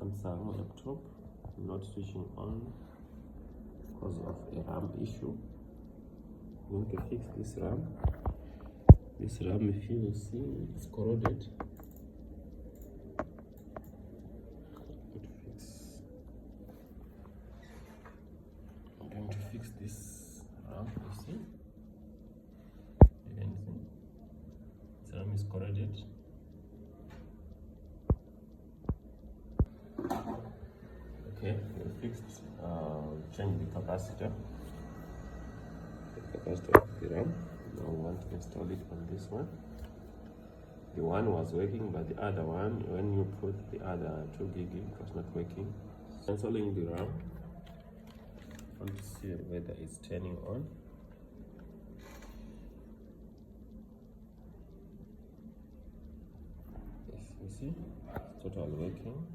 Samsung laptop not switching on because of a RAM issue. I'm going to fix this RAM. This RAM, if you see, it's corroded. I'm going to fix this RAM. You see? You can see this RAM is corroded. Okay, we fixed. Change the capacitor. The capacitor of the RAM. Now we want to install it on this one. The one was working, but the other one, when you put the other 2 gig, it was not working. Installing the RAM. I want to see whether it's turning on. Yes, you see, it's totally working.